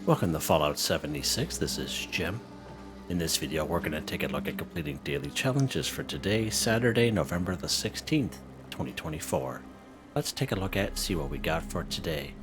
Welcome to Fallout 76, this is Jim. In this video we're going to take a look at completing daily challenges for today, Saturday, November the 16th, 2024. Let's take a look at, see what we got for today.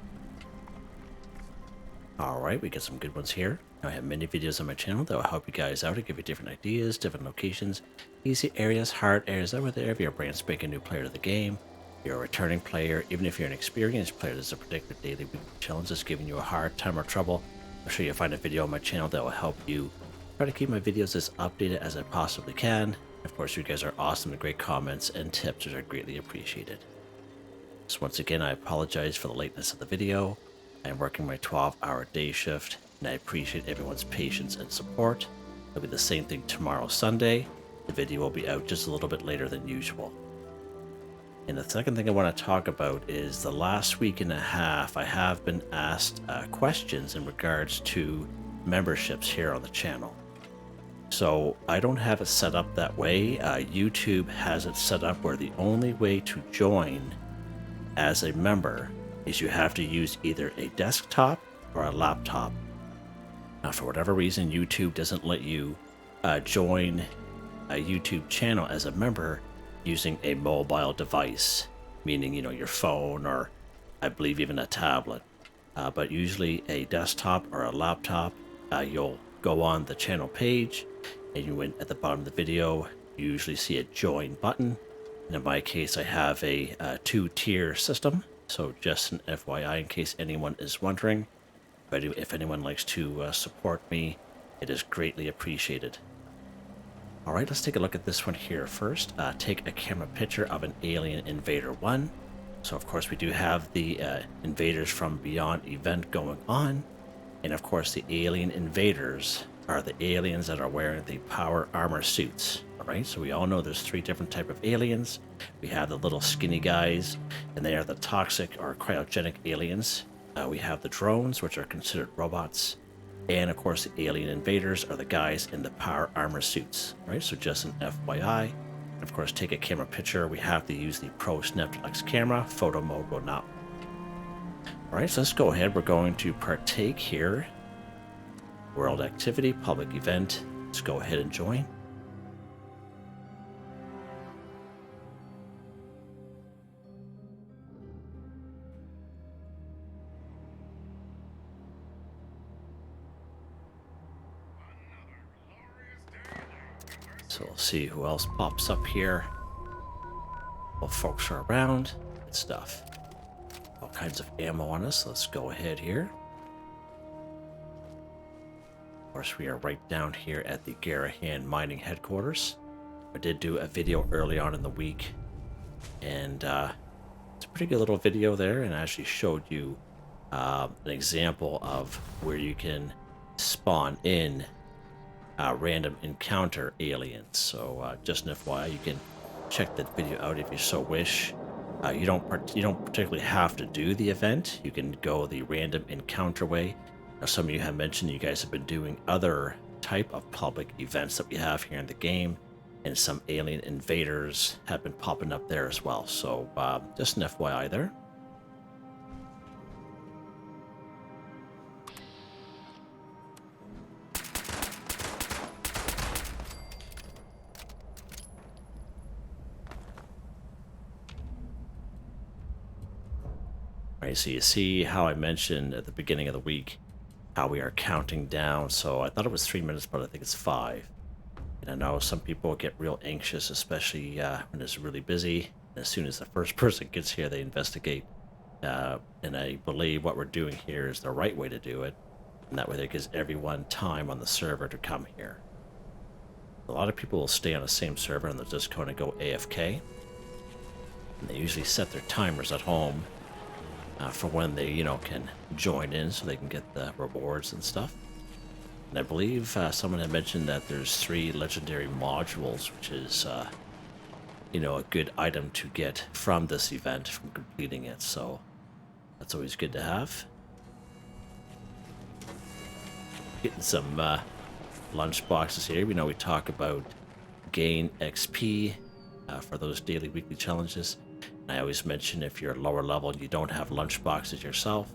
Alright, we got some good ones here. I have many videos on my channel that will help you guys out and give you different ideas, different locations, easy areas, hard areas, over there if you're a brand spanking new player to the game. If you're a returning player, even if you're an experienced player, there's a particular daily weekly challenge that's giving you a hard time or trouble. I'm sure you'll find a video on my channel that will help you try to keep my videos as updated as I possibly can. Of course, you guys are awesome and great comments and tips, which are greatly appreciated. So once again, I apologize for the lateness of the video. I am working my 12-hour day shift, and I appreciate everyone's patience and support. It'll be the same thing tomorrow, Sunday. The video will be out just a little bit later than usual. And the second thing I want to talk about is the last week and a half I have been asked questions in regards to memberships here on the channel. So I don't have it set up that way. YouTube has it set up where the only way to join as a member is you have to use either a desktop or a laptop. Now, for whatever reason, YouTube doesn't let you join a YouTube channel as a member using a mobile device, meaning, your phone or I believe even a tablet. But usually a desktop or a laptop, you'll go on the channel page and you went at the bottom of the video, you usually see a join button. And in my case, I have a two-tier system. So just an FYI in case anyone is wondering. But if anyone likes to support me, it is greatly appreciated. Alright, let's take a look at this one here first. Take a camera picture of an alien Invader 1. So of course we do have the Invaders from Beyond event going on. And of course the alien Invaders are the aliens that are wearing the power armor suits. Alright, so we all know there's three different types of aliens. We have the little skinny guys, and they are the toxic or cryogenic aliens. We have the drones, which are considered robots. And of course, the alien invaders are the guys in the power armor suits, right? So just an FYI. And of course, take a camera picture. We have to use the Pro Snapflex camera. Photo mode will not. All right, so let's go ahead. We're going to partake here. World activity, public event. Let's go ahead and join. So we'll see who else pops up here. Well, folks are around. Good stuff. All kinds of ammo on us. Let's go ahead here. Of course, we are right down here at the Garahan Mining Headquarters. I did do a video early on in the week. And it's a pretty good little video there. And I actually showed you an example of where you can spawn in random encounter aliens. So just an FYI, you can check that video out if you so wish. You don't particularly have to do the event. You can go the random encounter way. Now, some of you have mentioned you guys have been doing other type of public events that we have here in the game, and some alien invaders have been popping up there as well. So just an FYI there. Right, so you see how I mentioned at the beginning of the week how we are counting down. So I thought it was 3 minutes, but I think it's 5. And I know some people get real anxious, especially when it's really busy. And as soon as the first person gets here, they investigate. And I believe what we're doing here is the right way to do it. And that way it gives everyone time on the server to come here. A lot of people will stay on the same server and they're just going to go AFK. And they usually set their timers at home for when they, can join in so they can get the rewards and stuff. And I believe someone had mentioned that there's 3 legendary modules, which is, a good item to get from this event, from completing it. So that's always good to have. Getting some lunch boxes here. We know we talk about gain XP for those daily, weekly challenges. I always mention if you're lower level and you don't have lunch boxes yourself,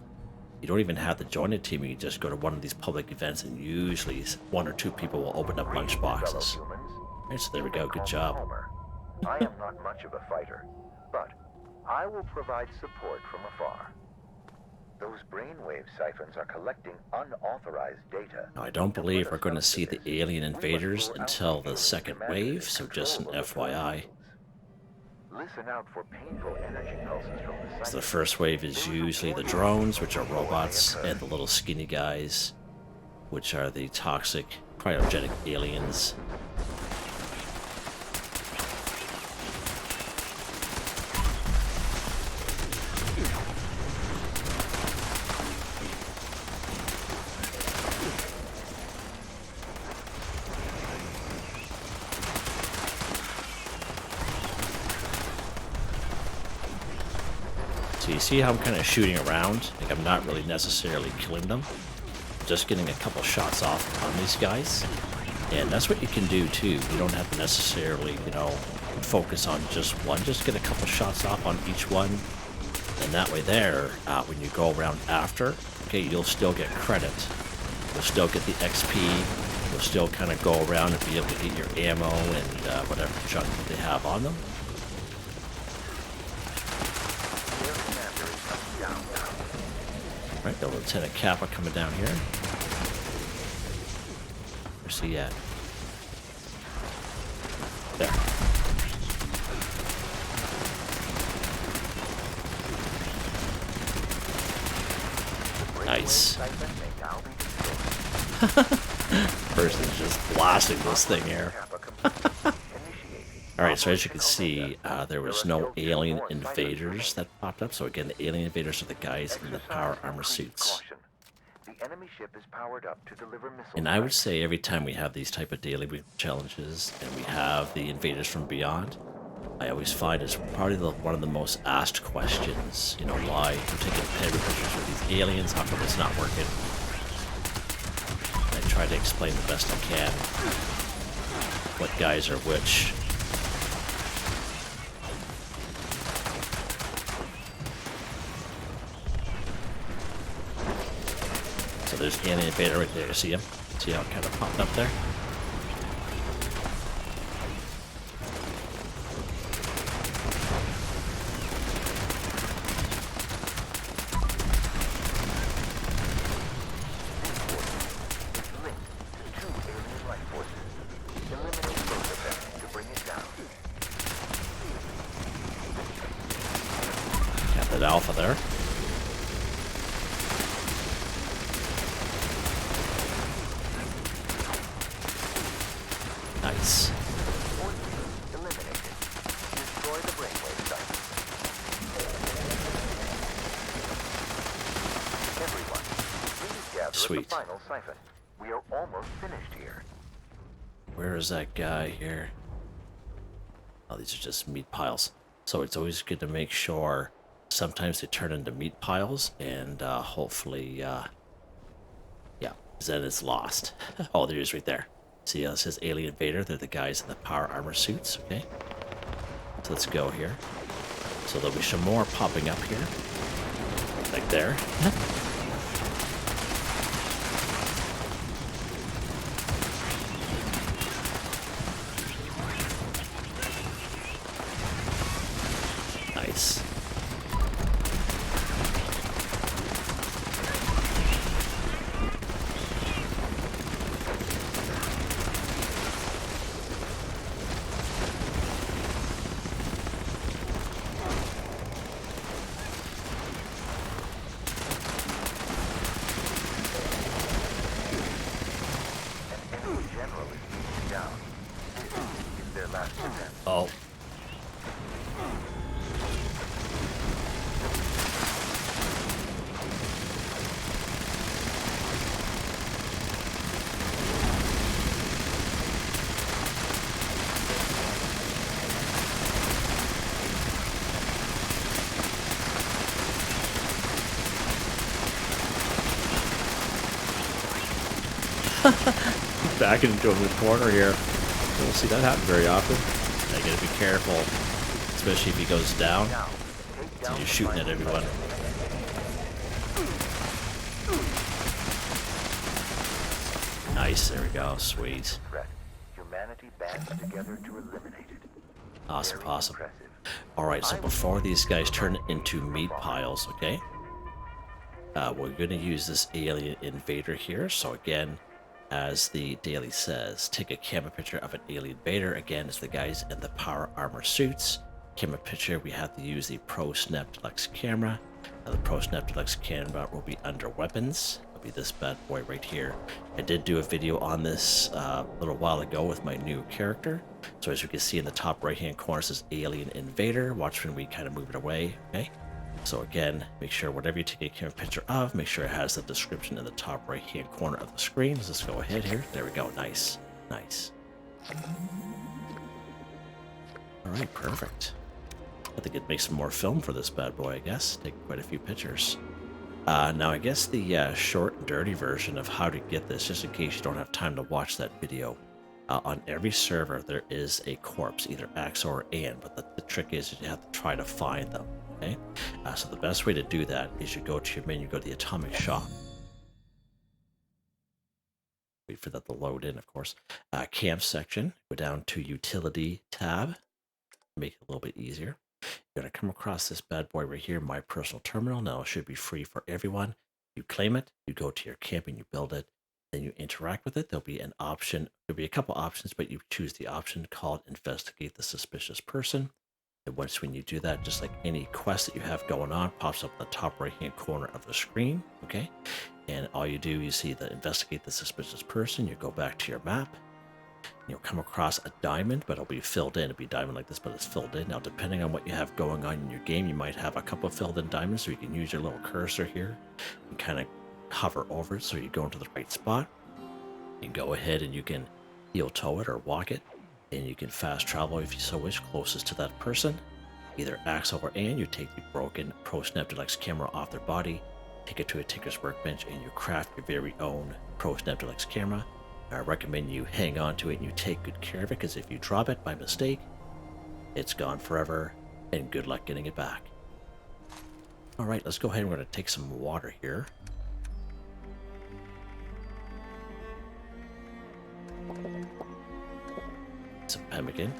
You don't even have to join a team. You can just go to one of these public events, and usually 1 or 2 people will open up lunch boxes. Alright, so there we go. Good job. I am not much of a fighter, but I will provide support from afar. Those brainwave siphons are collecting unauthorized data. Now, I don't believe we're going to see the alien invaders until the second wave, so just an FYI. Listen out for painful energy pulses from the So the first wave is usually the drones, which are robots, and the little skinny guys, which are the toxic, cryogenic aliens. So you see how I'm kind of shooting around? Like I'm not really necessarily killing them. Just getting a couple shots off on these guys. And that's what you can do too. You don't have to necessarily, you know, focus on just one. Just get a couple shots off on each one. And that way there, when you go around after, okay, you'll still get credit. You'll still get the XP. You'll still kind of go around and be able to get your ammo and whatever junk that they have on them. Right, the Lieutenant Kappa coming down here. Where's he at? There. Nice. Person's just blasting this thing here. Alright, so as you can see, there was no alien invaders that popped up. So again, the alien invaders are the guys in the power armor suits. And I would say every time we have these type of daily challenges and we have the invaders from beyond, I always find it's probably one of the most asked questions. You know, why we're taking pedigree pictures with these aliens, how come it's not working? I try to explain the best I can what guys are which. So there's the alien invader right there, see him? See how it kind of popped up there? Alpha there. Nice. Sweet. We are almost finished here. Where is that guy here? Oh, these are just meat piles. So it's always good to make sure. Sometimes they turn into meat piles, and hopefully, yeah, then it's lost. Oh, there he is right there. See how it says Alien Invader? They're the guys in the power armor suits, okay? So let's go here. So there'll be some more popping up here. Like there. Nice. Oh. Back into the corner here. You don't see that happen very often. I gotta be careful, especially if he goes down. So you're shooting at everyone. Nice, there we go, sweet. Threat. Humanity bands together to eliminate it. Awesome, Very awesome. impressive. Alright, so before these guys turn into meat piles, okay? We're going to use this alien invader here. So again, as the daily says, take a camera picture of an alien invader. Again, it's the guys in the power armor suits. Camera picture, we have to use the Pro Snap Deluxe camera. Now the Pro Snap Deluxe camera will be under weapons. It'll be this bad boy right here. I did do a video on this a little while ago with my new character. So as you can see in the top right hand corner, it says Alien Invader. Watch when we kind of move it away, okay? So again, make sure whatever you take a camera picture of, make sure it has the description in the top right hand corner of the screen. Let's go ahead here. There we go. Nice. Nice. Alright, perfect. I think it makes some more film for this bad boy, I guess. Take quite a few pictures. Now I guess the short and dirty version of how to get this, just in case you don't have time to watch that video. On every server there is a corpse, either X or AN, but the trick is you have to try to find them. Okay, so the best way to do that is you go to your menu, go to the atomic shop. Wait for that to load in, of course. Camp section, go down to utility tab, make it a little bit easier. You're going to come across this bad boy right here, my personal terminal. Now it should be free for everyone. You claim it, you go to your camp and you build it, then you interact with it. There'll be an option, there'll be a couple options, but you choose the option called investigate the suspicious person. And once when you do that, just like any quest that you have going on, pops up in the top right hand corner of the screen, okay? And all you do, you see the investigate the suspicious person, you go back to your map, you'll come across a diamond, but it'll be filled in. It'll be a diamond like this, but it's filled in. Now, depending on what you have going on in your game, you might have a couple of filled in diamonds, so you can use your little cursor here and kind of hover over it so you go into the right spot. You can go ahead and you can heel toe it or walk it, and you can fast travel if you so wish closest to that person. Either axe or and you take the broken Pro Snap Deluxe camera off their body, take it to a tinker's workbench, and you craft your very own Pro Snap Deluxe camera. I recommend you hang on to it and you take good care of it, because if you drop it by mistake, it's gone forever, and good luck getting it back. Alright, let's go ahead and we're going to take some water here. Some pemmican.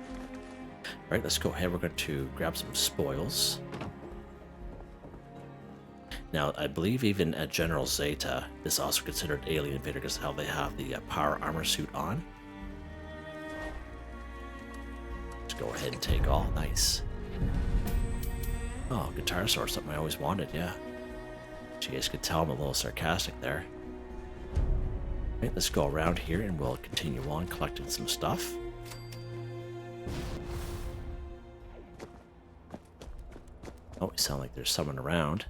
Alright, let's go ahead. We're going to grab some spoils. Now, I believe even at General Zeta is also considered Alien Invader because how they have the power armor suit on. Let's go ahead and take all. Nice. Oh, guitar sword, something I always wanted, yeah. You guys could tell I'm a little sarcastic there. Alright, let's go around here and we'll continue on collecting some stuff. Oh, it sounds like there's someone around.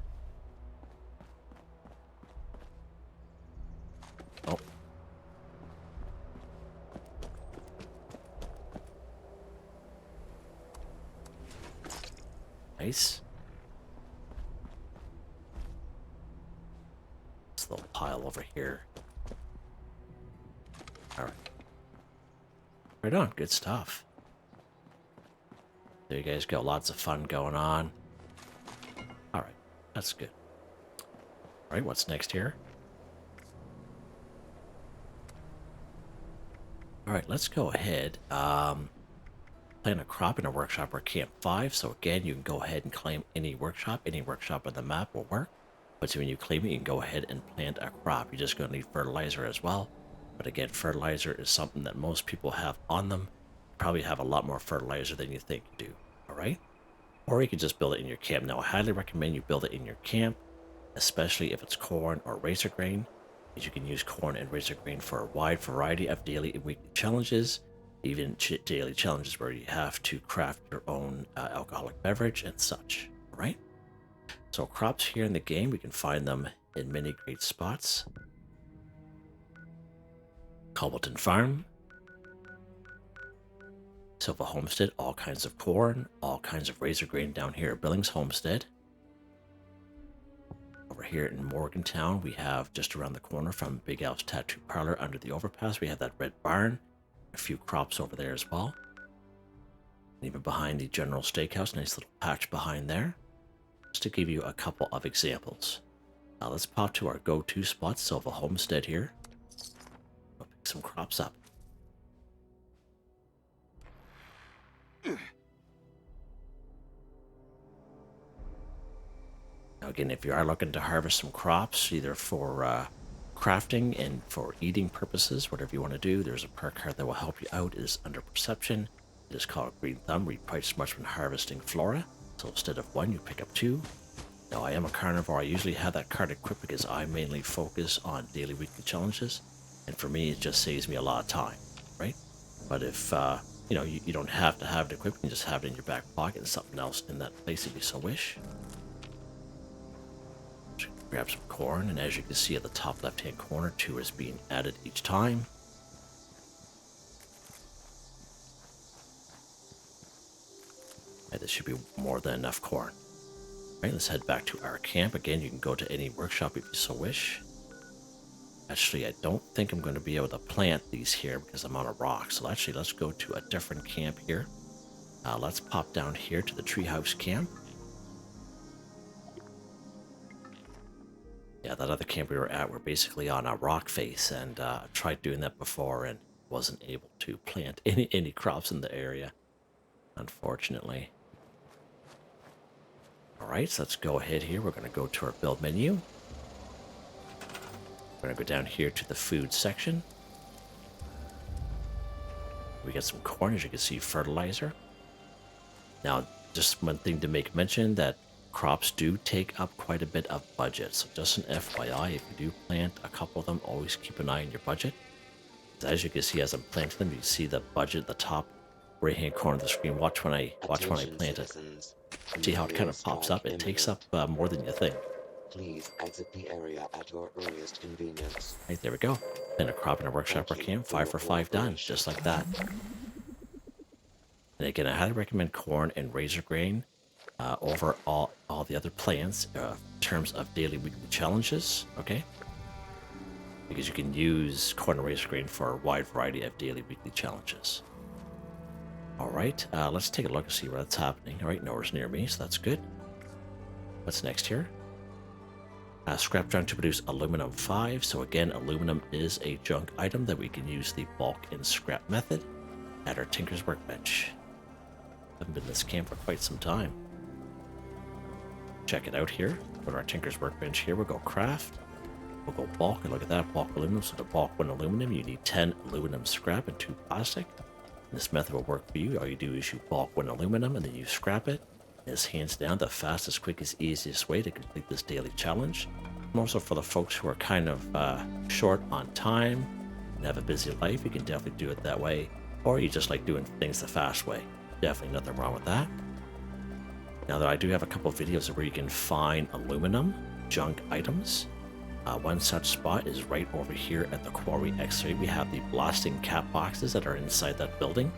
Oh. Nice. This little pile over here. Alright. Right on, good stuff. There you guys go, lots of fun going on. Alright, that's good. Alright, what's next here? Alright, let's go ahead. Plant a crop in a workshop or camp 5. So again, you can go ahead and claim any workshop. Any workshop on the map will work. But when you claim it, you can go ahead and plant a crop. You're just going to need fertilizer as well. But again, fertilizer is something that most people have on them. You probably have a lot more fertilizer than you think you do. Alright? Or you can just build it in your camp. Now, I highly recommend you build it in your camp, especially if it's corn or razor grain, because you can use corn and razor grain for a wide variety of daily and weekly challenges, even daily challenges where you have to craft your own alcoholic beverage and such. Alright? So crops here in the game, we can find them in many great spots. Cobbleton Farm, Silva Homestead, all kinds of corn, all kinds of razor grain down here at Billings Homestead. Over here in Morgantown, we have just around the corner from Big Al's Tattoo Parlor under the overpass, we have that red barn, a few crops over there as well. And even behind the General Steakhouse, nice little patch behind there. Just to give you a couple of examples. Now let's pop to our go-to spot, Silva Homestead here. I'll pick some crops up. Now again, if you are looking to harvest some crops, either for crafting and for eating purposes, whatever you want to do, there's a perk card that will help you out. It is under perception. It is called Green Thumb. Read twice as much when harvesting flora. So instead of 1, you pick up 2. Now I am a carnivore. I usually have that card equipped because I mainly focus on daily, weekly challenges. And for me, it just saves me a lot of time, right? But if, you know, you don't have to have it equipped, you can just have it in your back pocket and something else in that place if you so wish. Grab some corn, and as you can see at the top left-hand corner, 2 is being added each time. And this should be more than enough corn. All right, let's head back to our camp. Again, you can go to any workshop if you so wish. Actually, I don't think I'm going to be able to plant these here because I'm on a rock. So actually, let's go to a different camp here. Let's pop down here to the treehouse camp. Yeah, that other camp we were at, we're basically on a rock face, and I tried doing that before and wasn't able to plant any crops in the area, unfortunately. All right, so let's go ahead here. We're going to go to our build menu. We're going to go down here to the food section. We got some corn, as you can see, fertilizer. Now, just one thing to make mention that crops do take up quite a bit of budget. So just an FYI, if you do plant a couple of them, always keep an eye on your budget. As you can see, as I'm planting them, you see the budget at the top right-hand corner of the screen. Watch when I plant it. See how it kind of pops up? It takes up more than you think. Please exit the area at your earliest convenience. Right, there we go. Plant a crop in a workshop or camp, 5 for 5 done, just like that. And again, I highly recommend corn and razor grain over all the other plants in terms of daily, weekly challenges, okay? Because you can use corn and razor grain for a wide variety of daily, weekly challenges. All right, let's take a look and see what's happening. All right, nowhere's near me, so that's good. What's next here? Scrap junk to produce aluminum 5. So again, aluminum is a junk item that we can use the bulk and scrap method at our Tinker's Workbench. Haven't been in this camp for quite some time. Check it out here. Go to our Tinker's Workbench here. We'll go craft. We'll go bulk, and look at that, bulk aluminum. So to bulk 1 aluminum, you need 10 aluminum scrap and 2 plastic. And this method will work for you. All you do is you bulk 1 aluminum and then you scrap it. It's hands down the fastest, quickest, easiest way to complete this daily challenge. And also for the folks who are kind of short on time and have a busy life, you can definitely do it that way. Or you just like doing things the fast way. Definitely nothing wrong with that. Now that I do have a couple of videos where you can find aluminum junk items. One such spot is right over here at the Quarry X-ray. We have the blasting cap boxes that are inside that building.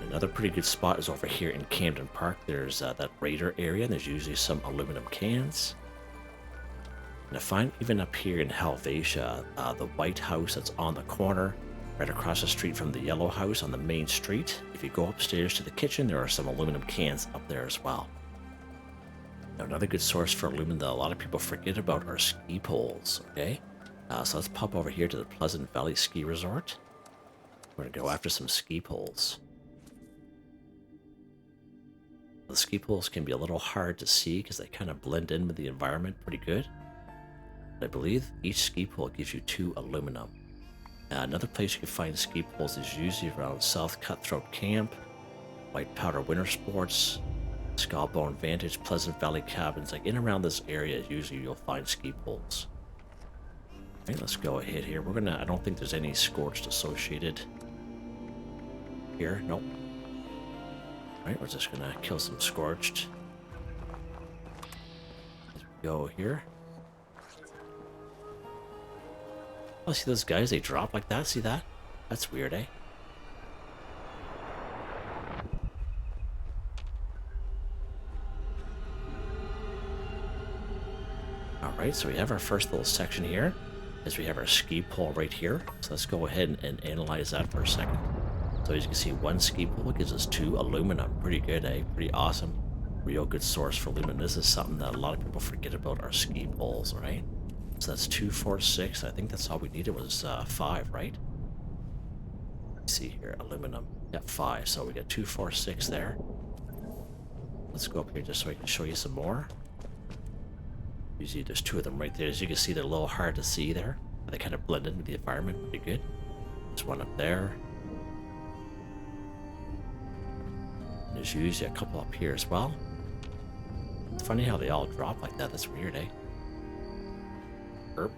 Another pretty good spot is over here in Camden Park. There's that Raider area, and there's usually some aluminum cans. And I find even up here in Helvetia, the white house that's on the corner, right across the street from the yellow house on the main street. If you go upstairs to the kitchen, there are some aluminum cans up there as well. Now, another good source for aluminum that a lot of people forget about are ski poles, okay? So let's pop over here to the Pleasant Valley Ski Resort. We're going to go after some ski poles. The ski poles can be a little hard to see because they kind of blend in with the environment pretty good. I believe each ski pole gives you 2 aluminum. Another place you can find ski poles is usually around South Cutthroat Camp, White Powder Winter Sports, Skullbone Vantage, Pleasant Valley Cabins. Like in around this area, usually you'll find ski poles. Alright, let's go ahead here. I don't think there's any scorched associated here. Nope. Alright, we're just gonna kill some scorched. As we go here. Oh, see those guys? They drop like that? See that? That's weird, eh? Alright, so we have our first little section here. As we have our ski pole right here. So let's go ahead and analyze that for a second. So as you can see, 1 ski pole gives us 2 aluminum. Pretty good, eh? Pretty awesome. Real good source for aluminum. This is something that a lot of people forget about, our ski poles, right? So that's 2, 4, 6. I think that's all we needed was 5, right? Let's see here, aluminum. Yeah, 5. So we got 2, 4, 6 there. Let's go up here just so I can show you some more. Usually there's 2 of them right there. As you can see, they're a little hard to see there. They kind of blend into the environment pretty good. There's one up there. And there's usually a couple up here as well. It's funny how they all drop like that. That's weird, eh? Erp.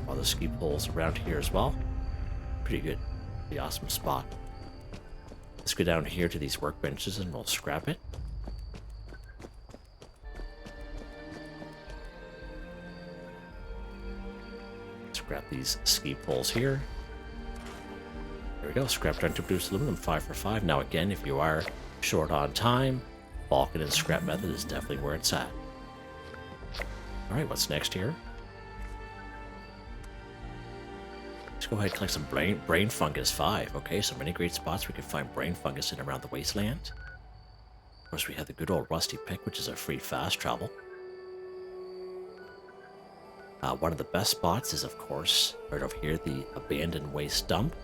All the ski poles around here as well. Pretty good. Pretty awesome spot. Let's go down here to these workbenches and we'll scrap it. Scrap these ski poles here. There we go. Scrap done to produce aluminum, 5 for 5. Now again, if you are short on time, Balkan and scrap method is definitely where it's at. Alright, what's next here? Let's go ahead and collect some brain fungus, 5. Okay, so many great spots we can find brain fungus in around the wasteland. Of course, we have the good old rusty pick, which is a free fast travel. One of the best spots is, of course, right over here, the abandoned waste dump.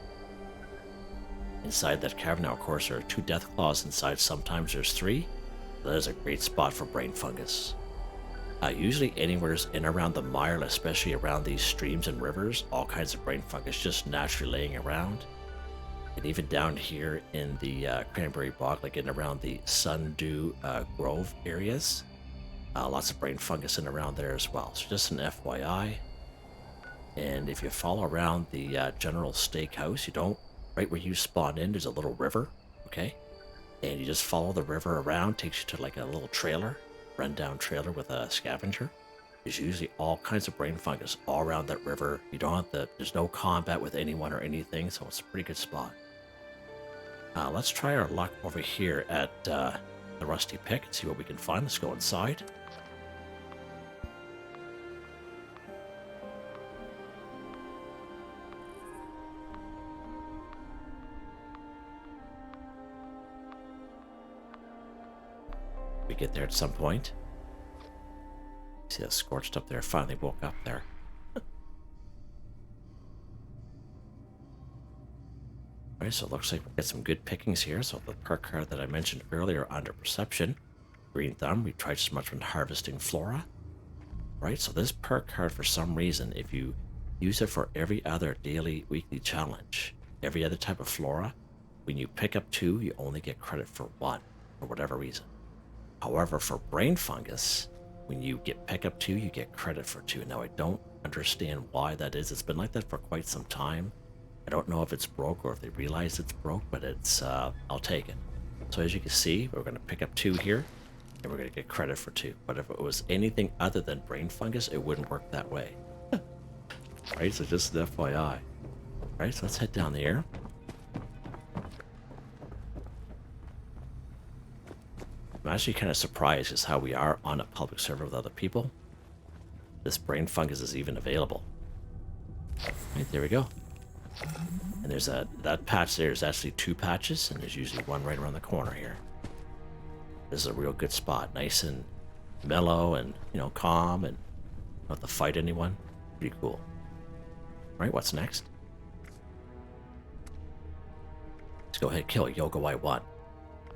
Inside that cavern now, of course, there are 2 death claws inside. Sometimes there's 3. So that is a great spot for brain fungus. Usually anywhere in around the mire, especially around these streams and rivers, all kinds of brain fungus just naturally laying around. And even down here in the cranberry bog, like in around the Sundew Grove areas, lots of brain fungus in around there as well. So just an FYI. And if you follow around the General Steakhouse, you don't, right where you spawn in, there's a little river, okay? And you just follow the river around, takes you to like a little trailer, rundown trailer with a scavenger. There's usually all kinds of brain fungus all around that river. You don't have to, there's no combat with anyone or anything, so it's a pretty good spot. Let's try our luck over here at the Rusty Pick and see what we can find. Let's go inside. We get there at some point. See that scorched up there? Finally woke up there. Alright, so it looks like we get some good pickings here. So the perk card that I mentioned earlier under perception, green thumb, we tried as much when harvesting flora. Right, so this perk card, for some reason, if you use it for every other daily, weekly challenge, every other type of flora, when you pick up 2, you only get credit for 1, for whatever reason. However, for brain fungus, when you pick up 2, you get credit for 2. Now, I don't understand why that is. It's been like that for quite some time. I don't know if it's broke or if they realize it's broke, but it's, I'll take it. So as you can see, we're going to pick up 2 here, and we're going to get credit for 2. But if it was anything other than brain fungus, it wouldn't work that way. Right, so just an FYI. Right, so let's head down there. I'm actually kind of surprised as how we are on a public server with other people. This brain fungus is even available. Right, there we go. And there's that patch there is actually 2 patches, and there's usually one right around the corner here. This is a real good spot, nice and mellow and, you know, calm and not to fight anyone. Pretty cool. Right, what's next? Let's go ahead and kill A Yao Guai 1.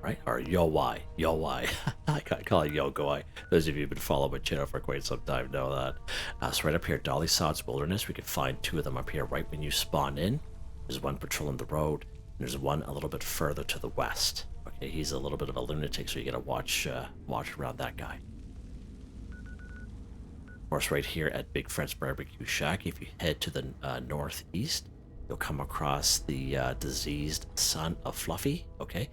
Right? Or Yao Guai. Yao Guai. I call it Yao Guai. Those of you who've been following my channel for quite some time know that. So right up here, Dolly Sod's Wilderness, we can find 2 of them up here right when you spawn in. There's one patrolling the road, and there's one a little bit further to the west. Okay, he's a little bit of a lunatic, so you gotta watch around that guy. Of course, right here at Big Fred's Barbecue Shack, if you head to the northeast, you'll come across the diseased son of Fluffy. Okay,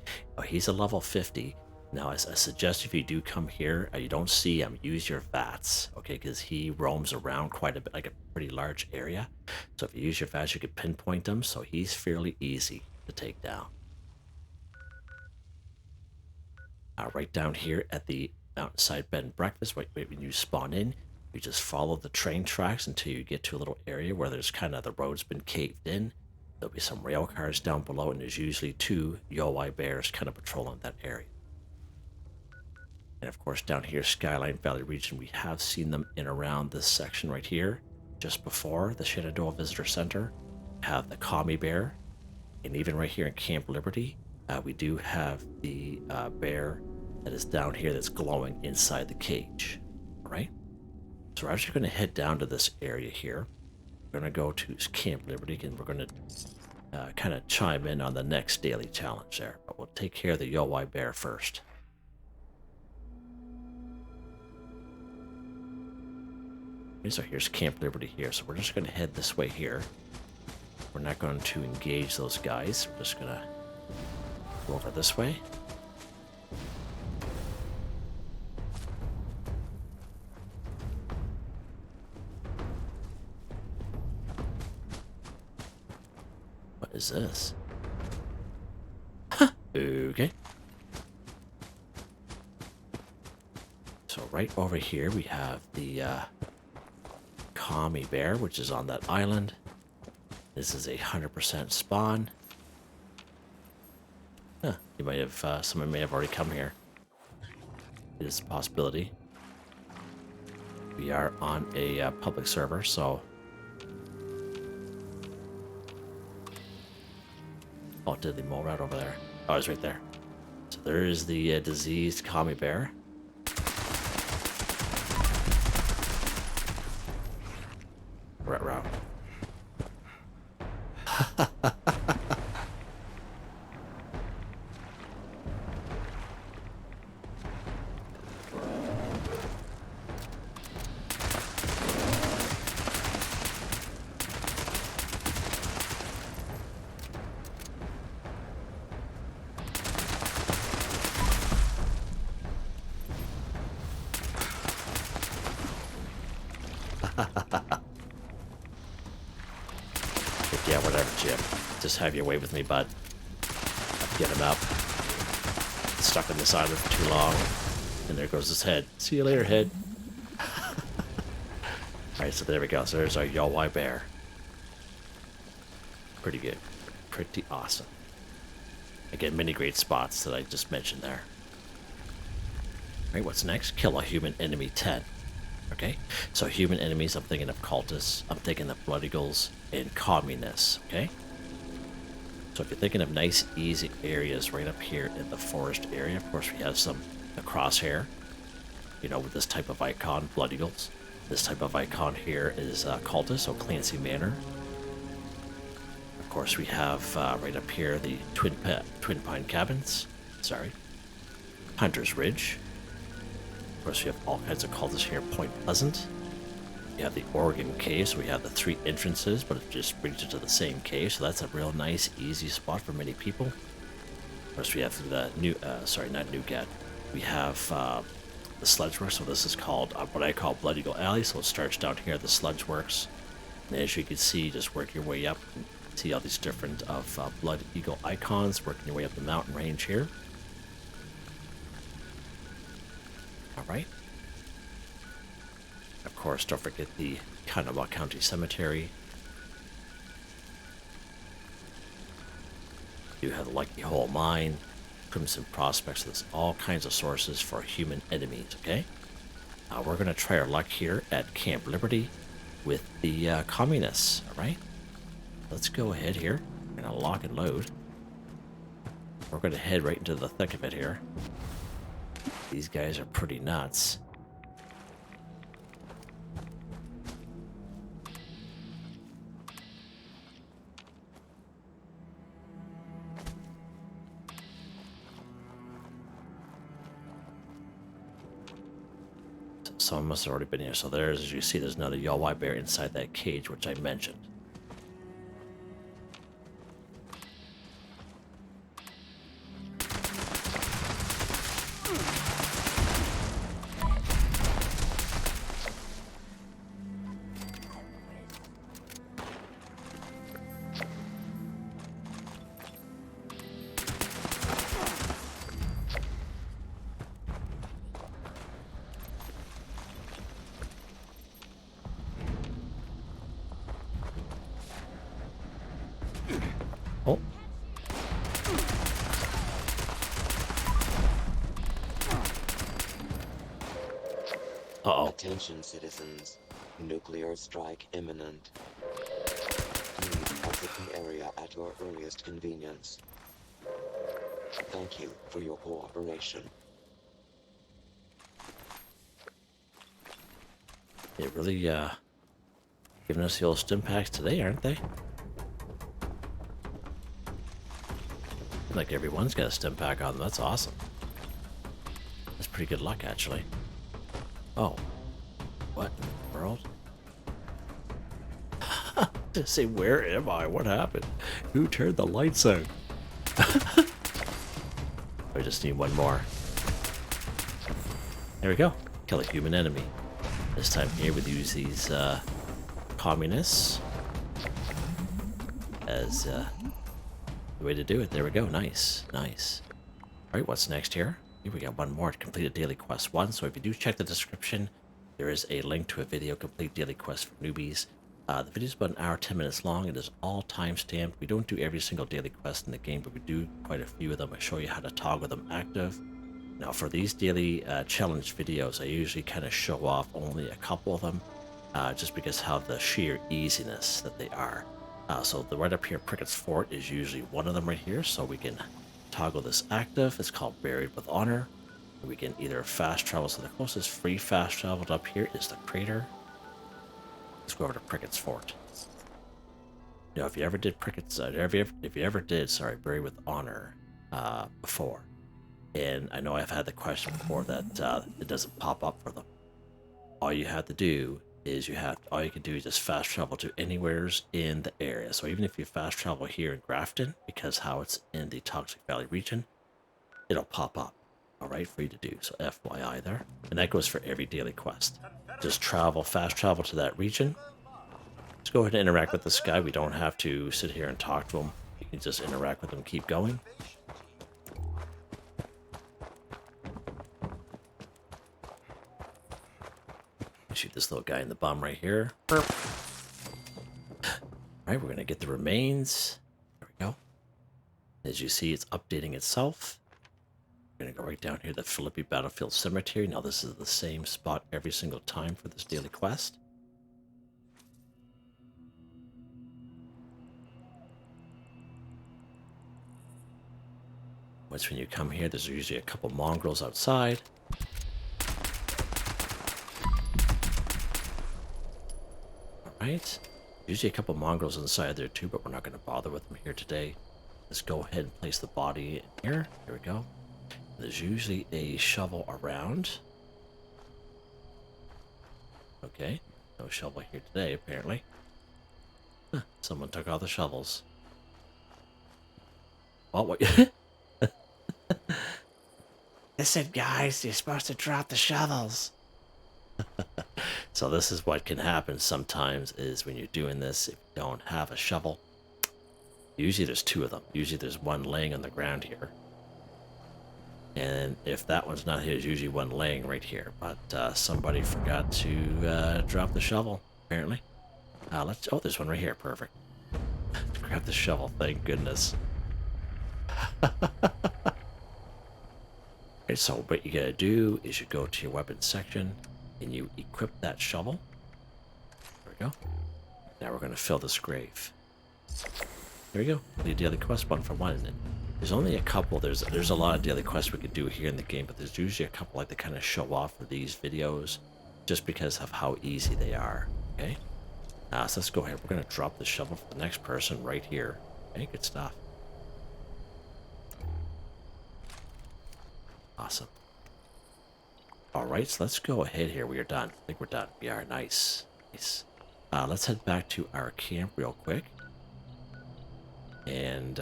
he's a level 50. Now, as I suggest, if you do come here, you don't see him, use your VATS, okay, because he roams around quite a bit, like a pretty large area. So if you use your VATS, you can pinpoint him, so he's fairly easy to take down. Right down here at the Mountainside Bed and Breakfast, right when you spawn in, you just follow the train tracks until you get to a little area where there's kind of the road's been caved in. There'll be some rail cars down below, and there's usually 2 Yao Guai bears kind of patrolling that area. And of course, down here, Skyline Valley region, we have seen them in around this section right here. just before the Shenandoah Visitor Center, we have the Commie Bear. And even right here in Camp Liberty, we do have the bear that is down here that's glowing inside the cage. All right? So we're actually going to head down to this area here. We're going to go to Camp Liberty, and we're going to kind of chime in on the next daily challenge there. But we'll take care of the Yao Guai bear first. Okay, so here's Camp Liberty here. So we're just going to head this way here. We're not going to engage those guys. We're just going to go over this way. What is this? Huh. Okay. So right over here we have the Commie Bear, which is on that island. This is a 100% spawn. Huh. You might have, someone may have already come here. It is a possibility. We are on a public server, so... Oh, diddly mole right over there. Oh, it's right there. So there is the diseased Commie Bear. Right. Yeah, whatever, Jim. Just have your way with me, bud. Get him up. Stuck on this island for too long. And there goes his head. See you later, head. Alright, so there we go. So there's our Yao Guai bear. Pretty good. Pretty awesome. Again, many great spots that I just mentioned there. Alright, what's next? Kill a human enemy 10. Okay, so human enemies, I'm thinking of cultists, I'm thinking of blood eagles, and communists, okay? So if you're thinking of nice, easy areas right up here in the forest area, of course we have some, the crosshair, you know, with this type of icon, blood eagles. This type of icon here is cultists, so Clancy Manor. Of course we have right up here the Twin Pine Cabins, Hunter's Ridge. Of course, we have all kinds of cultists here. Point Pleasant. We have the Oregon Cave, so we have the 3 entrances, but it just brings you to the same cave, so that's a real nice, easy spot for many people. Of course, we have the not Newgat. We have the Sludge Works, so this is called what I call Blood Eagle Alley, so it starts down here at the Sludge Works. And as you can see, just work your way up, and see all these different Blood Eagle icons, working your way up the mountain range here. Alright. Of course, don't forget the Kanawha County Cemetery. You have the Lucky Hole Mine, Crimson Prospects. There's all kinds of sources for human enemies, okay? We're going to try our luck here at Camp Liberty with the communists, alright? Let's go ahead here. We're going to lock and load. We're going to head right into the thick of it here. These guys are pretty nuts. Someone must have already been here. So there's, as you see, there's another Yao Guai bear inside that cage, which I mentioned. Oh. Uh-oh. Attention, citizens. Nuclear strike imminent. Please exit the area at your earliest convenience. Thank you for your cooperation. They're really giving us the old stim packs today, aren't they? Like everyone's got a stim pack on them. That's awesome. That's pretty good luck, actually. Oh. What in the world? To say, where am I? What happened? Who turned the lights out? I just need one more. There we go. Kill a human enemy. This time here we'll use these communists as the way to do it. There we go. Nice. Nice. Alright, what's next here? Here we got one more to complete a daily quest 1. So if you do check the description, there is a link to a video, complete daily quest for newbies. The video is about an hour, 10 minutes long. It is all time-stamped. We don't do every single daily quest in the game, but we do quite a few of them. I show you how to toggle them active. Now, for these daily challenge videos, I usually kind of show off only a couple of them, just because how the sheer easiness that they are. So the right up here, Pricket's Fort, is usually one of them right here, so we can toggle this active. It's called Buried with Honor. We can either fast travel, so the closest free fast travel up here is the crater. Let's go over to Pricket's Fort. Now, if you ever did Buried with Honor before, and I know I've had the question before that it doesn't pop up for them. All you have to do is all you can do is just fast travel to anywheres in the area. So even if you fast travel here in Grafton, because how it's in the Toxic Valley region, it'll pop up. All right, for you to do. So FYI there, and that goes for every daily quest. Just fast travel to that region. Let's go ahead and interact with this guy. We don't have to sit here and talk to him. You can just interact with him, keep going. Shoot this little guy in the bum right here. All right, we're gonna get the remains. There we go. As you see, it's updating itself. We're gonna go right down here, the Philippi Battlefield Cemetery. Now this is the same spot every single time for this daily quest. Once when you come here, there's usually a couple mongrels outside. Alright. Usually a couple mongrels inside there too, but we're not going to bother with them here today. Let's go ahead and place the body in here. There we go. There's usually a shovel around. Okay. No shovel here today, apparently. Huh, someone took all the shovels. Oh, what? Listen, guys, you're supposed to drop the shovels. So this is what can happen sometimes is when you're doing this, if you don't have a shovel, usually there's two of them. Usually there's one laying on the ground here. And if that one's not here, there's usually one laying right here. But somebody forgot to drop the shovel, apparently. Oh, there's one right here. Perfect. Grab the shovel, thank goodness. Okay, so what you gotta do is you go to your weapons section and you equip that shovel. There we go. Now we're gonna fill this grave. There we go. The daily quest 1 for 1. And there's only a couple. There's a lot of daily quests we could do here in the game, but there's usually a couple like to kind of show off for these videos, just because of how easy they are. Okay. So let's go ahead. We're gonna drop the shovel for the next person right here. Okay, good stuff. Awesome. Alright, so let's go ahead here. We are done. I think we're done. We are. Nice. Nice. Let's head back to our camp real quick. And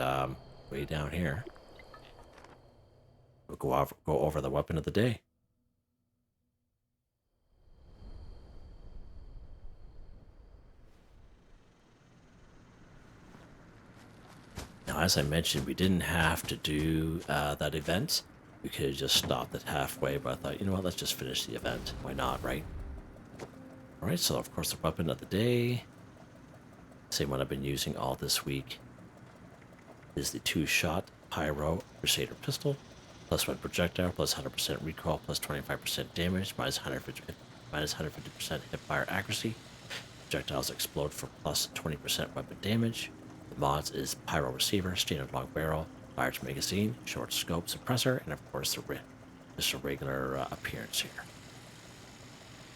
way down here, we'll go over the weapon of the day. Now, as I mentioned, we didn't have to do that event. We could have just stopped it halfway, but I thought, you know what, let's just finish the event. Why not, right? Alright, so of course the weapon of the day, same one I've been using all this week, is the 2-shot Pyro Crusader pistol. Plus 1 projectile, plus 100% recoil, plus 25% damage, minus 150% hipfire accuracy, Projectiles explode for plus 20% weapon damage. The mods is Pyro Receiver, Standard Long Barrel, Large Magazine, Short Scope Suppressor, and of course just a regular appearance here.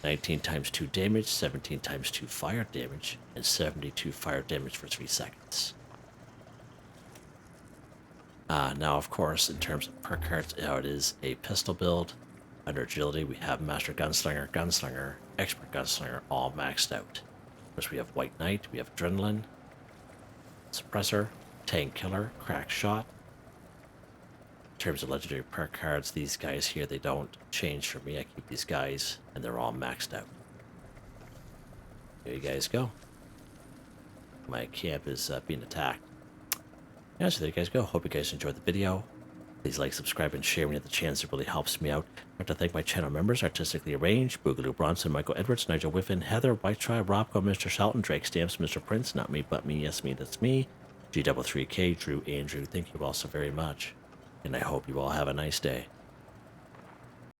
19 times 2 damage, 17 times 2 fire damage, and 72 fire damage for 3 seconds. Now, of course, in terms of perk cards, it is a pistol build. Under agility, we have Master Gunslinger, Gunslinger, Expert Gunslinger, all maxed out. Of course, we have White Knight, we have Adrenaline, Suppressor, Tank Killer, Crack Shot. In terms of legendary perk cards, these guys here, they don't change for me. I keep these guys, and they're all maxed out. There you guys go. My camp is being attacked. Yeah, so there you guys go. Hope you guys enjoyed the video. Please like, subscribe, and share when you have the chance. It really helps me out. I'd like to thank my channel members, Artistically Arranged, Boogaloo Bronson, Michael Edwards, Nigel Wiffen, Heather, Whitetribe, Robco, Mr. Shelton, Drake Stamps, Mr.Prince, NotMeButMeYesMeThatsMe, G33K, Drew, Andrew. Thank you all so very much. And I hope you all have a nice day.